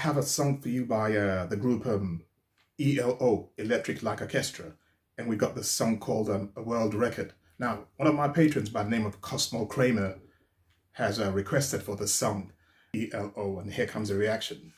have a song for you by the group ELO, Electric Like Orchestra, and we got this song called A World Record. Now, one of my patrons by the name of Cosmo Kramer has requested for the song ELO, and here comes the reaction.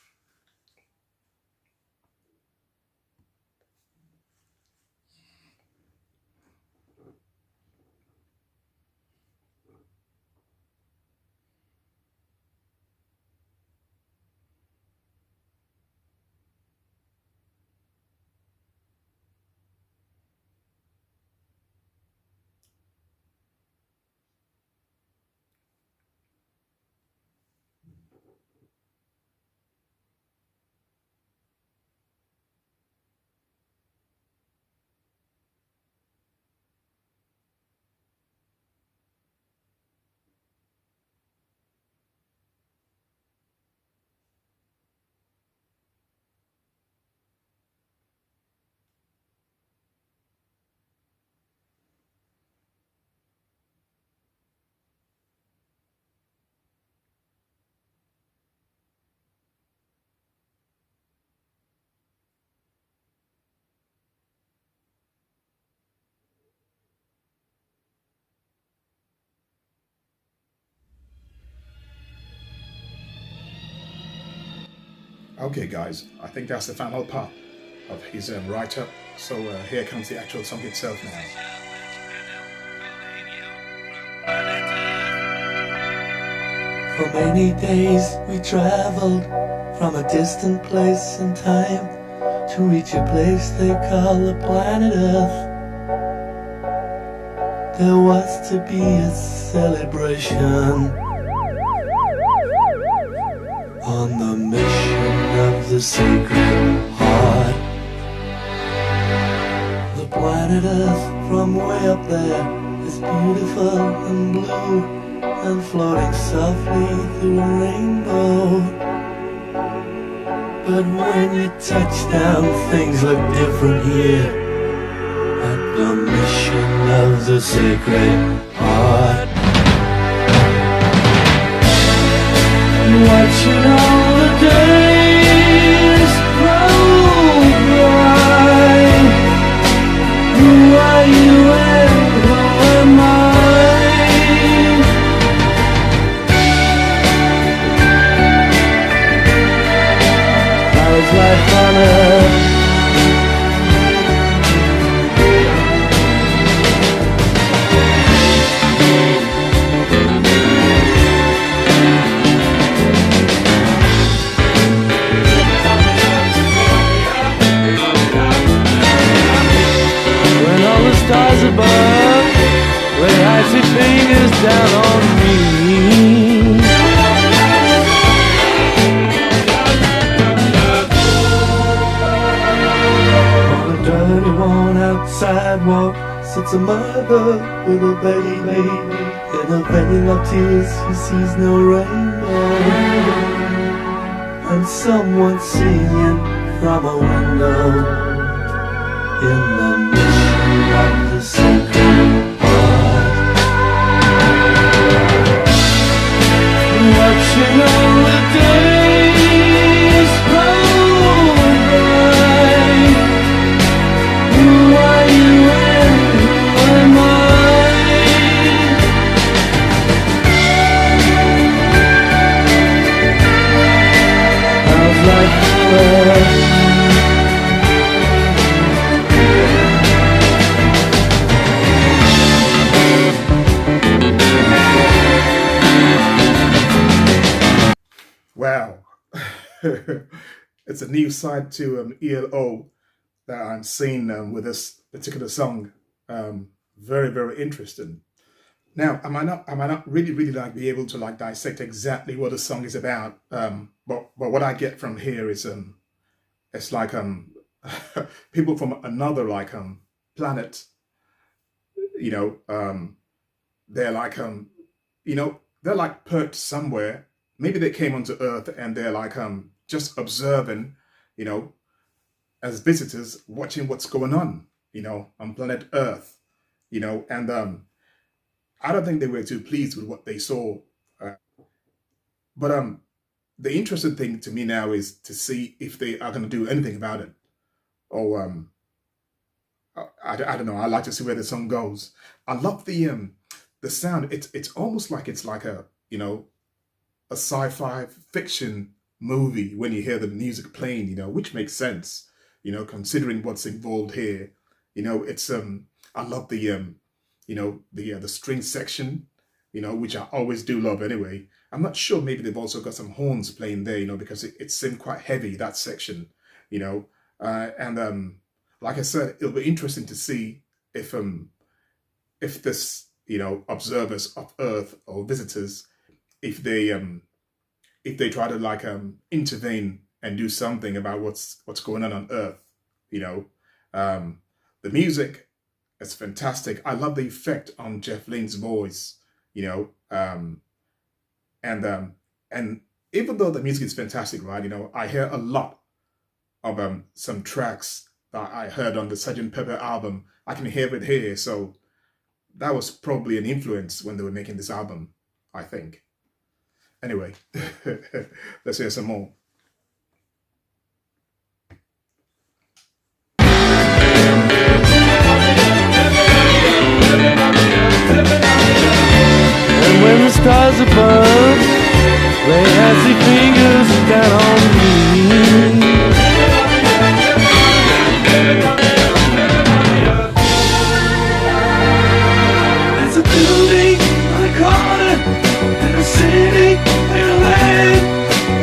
Okay guys, I think that's the final part of his write-up, so here comes the actual song itself now. For many days we traveled from a distant place and time to reach a place they call the planet Earth. There was to be a celebration on the mission of the Sacred Heart. The planet Earth from way up there is beautiful and blue and floating softly through a rainbow. But when you touch down, things look different here at the mission of the Sacred Heart. Watching all the days roll by. Who are you and who am I? How's life on Earth? Stars above, lay icy fingers down on me. On a dirty worn-out sidewalk sits a mother with a baby. In a veil of tears she sees no rainbow, and someone singing from a window in the mission of the Sacred Heart. Watching all the days roll by. Who are you and who am I? How's life on Earth? Wow, it's a new side to ELO that I'm seeing with this particular song. Very, very interesting. Now, I might not really like be able to like dissect exactly what the song is about. But what I get from here is it's like people from another like planet. You know, they're like you know, they're like perched somewhere. Maybe they came onto Earth and they're like just observing, you know, as visitors, watching what's going on, you know, on planet Earth, you know, and I don't think they were too pleased with what they saw. But the interesting thing to me now is to see if they are going to do anything about it, or I don't know. I like to see where the song goes. I love the sound. It's almost like it's like a a sci-fi fiction movie when you hear the music playing, which makes sense, considering what's involved here. It's I love the string section, which I always do love anyway. I'm not sure, maybe they've also got some horns playing there, because it seemed quite heavy, that section, and like I said, it'll be interesting to see if this, observers of Earth or visitors, if they try to like intervene and do something about what's going on Earth, you know. The music is fantastic. I love the effect on Jeff Lynne's voice, you know. And even though the music is fantastic, right? I hear a lot of some tracks that I heard on the Sgt. Pepper album. I can hear it here, so that was probably an influence when they were making this album, I think. Anyway, let's hear some more. And when the stars above lay icy fingers down on me, there's a building on a corner in a city in a land,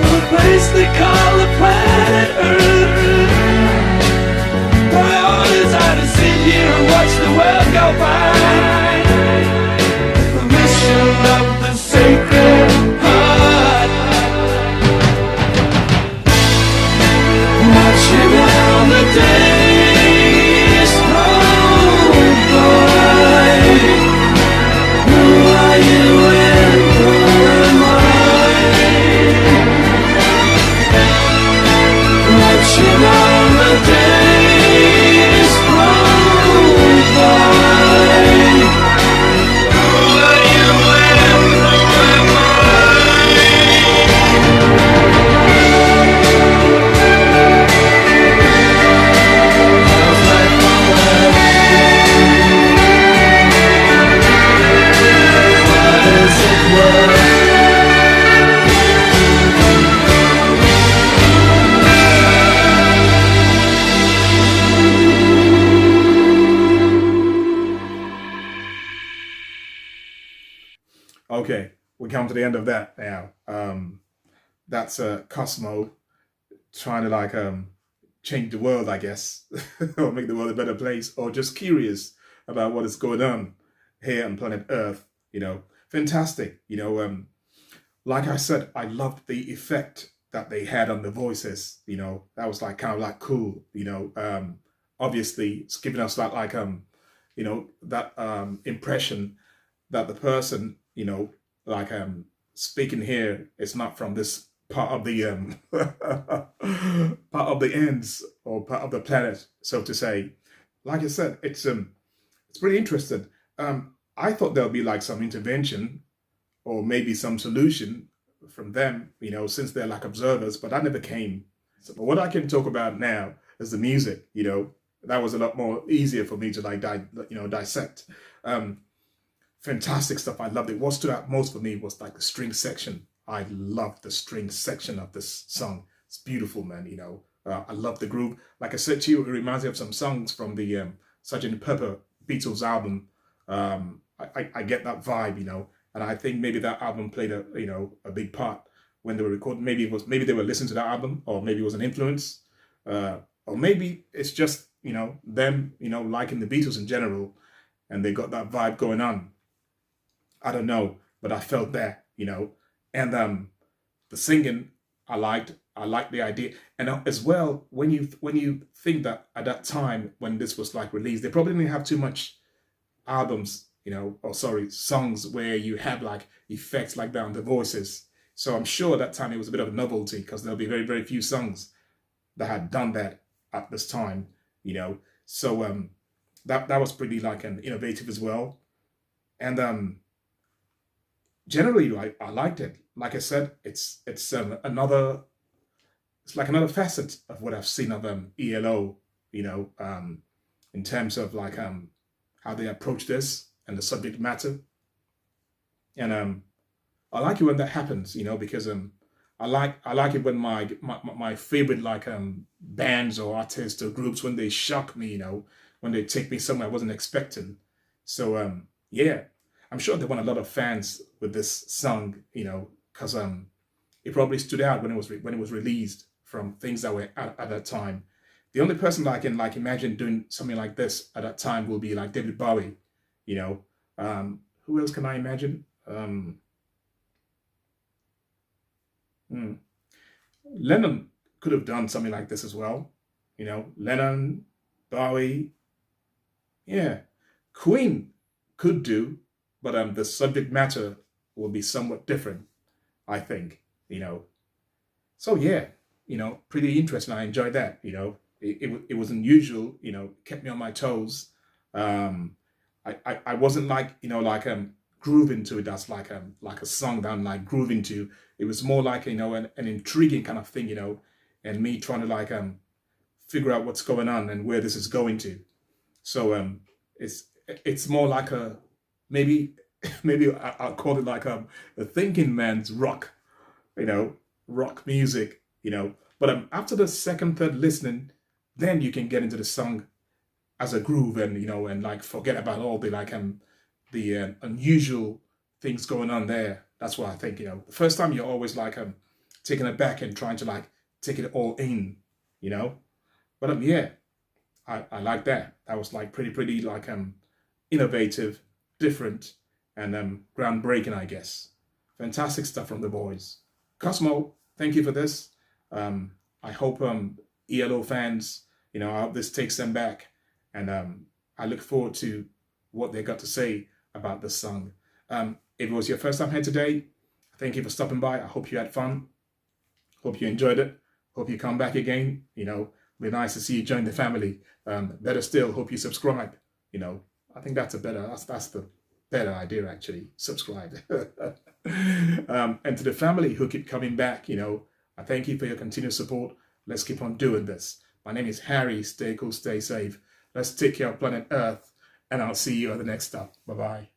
a place they call the planet Earth. My orders are to sit here and watch the world go by. The mission of the Sacred Heart, watching how the days roll by. Who are you and who am I? Watching all the days roll by. Who are you and who am I? How's life on earth? What is it worth? Okay, we come to the end of that now. That's Cosmo trying to like change the world, I guess, or make the world a better place, or just curious about what is going on here on planet Earth. Fantastic. Like I said, I loved the effect that they had on the voices. That was like kind of like cool. Obviously, it's giving us that like that impression that the person, like speaking here is not from this part of the part of the ends or part of the planet, so to say. Like I said, it's pretty interesting. I thought there'll be like some intervention or maybe some solution from them, since they're like observers, but that never came. So, but what I can talk about now is the music. That was a lot more easier for me to like dissect. Fantastic stuff. I loved it. What stood out most for me was like the string section. I love the string section of this song. It's beautiful, man. I love the groove. Like I said to you, it reminds me of some songs from the Sgt. Pepper Beatles album. I get that vibe, and I think maybe that album played a big part when they were recording. Maybe they were listening to that album, or maybe it was an influence, or maybe it's just them liking the Beatles in general, and they got that vibe going on. I don't know, but I felt that, and the singing I liked the idea, and as well when you think that at that time when this was like released, they probably didn't have too much albums, songs where you have like effects like that on the voices. So I'm sure that time it was a bit of a novelty because there'll be very, very few songs that had done that at this time, So that was pretty like an innovative as well, and generally, I liked it. Like I said, it's like another facet of what I've seen of ELO, you know, in terms of like how they approach this and the subject matter. And I like it when that happens, you know, because I like it when my favorite like bands or artists or groups, when they shock me, you know, when they take me somewhere I wasn't expecting. So yeah, I'm sure they won a lot of fans with this song, you know, because it probably stood out when when it was released from things that were at that time. The only person that I can like imagine doing something like this at that time will be like David Bowie, you know. Who else can I imagine? Hmm. Lennon could have done something like this as well. You know, Lennon, Bowie, yeah. Queen could do, but the subject matter will be somewhat different, I think. You know, so yeah, you know, pretty interesting. I enjoyed that. You know, it was unusual. You know, kept me on my toes. Um, I wasn't like, you know, like grooving to it. That's like a song that I'm like grooving to. It was more like, you know, an intriguing kind of thing. You know, and me trying to like figure out what's going on and where this is going to. So it's more like a maybe maybe I'll call it like a thinking man's rock, you know, rock music, you know. But after the second, third listening, then you can get into the song as a groove, and you know, and like forget about all the unusual things going on there. That's what I think. You know, the first time you're always like taking it back and trying to like take it all in, you know. But yeah, I like that. That was like pretty like innovative, different, and groundbreaking, I guess. Fantastic stuff from the boys. Cosmo, thank you for this. I hope ELO fans, you know, I hope this takes them back, and I look forward to what they got to say about this song. If it was your first time here today, thank you for stopping by. I hope you had fun. Hope you enjoyed it. Hope you come back again. You know, be nice to see you join the family. Better still, hope you subscribe. You know, I think that's that's the better idea actually. Subscribe. And to the family who keep coming back, you know, I thank you for your continued support. Let's keep on doing this. My name is Harry. Stay cool, stay safe. Let's take care of planet Earth, and I'll see you at the next stop. Bye bye.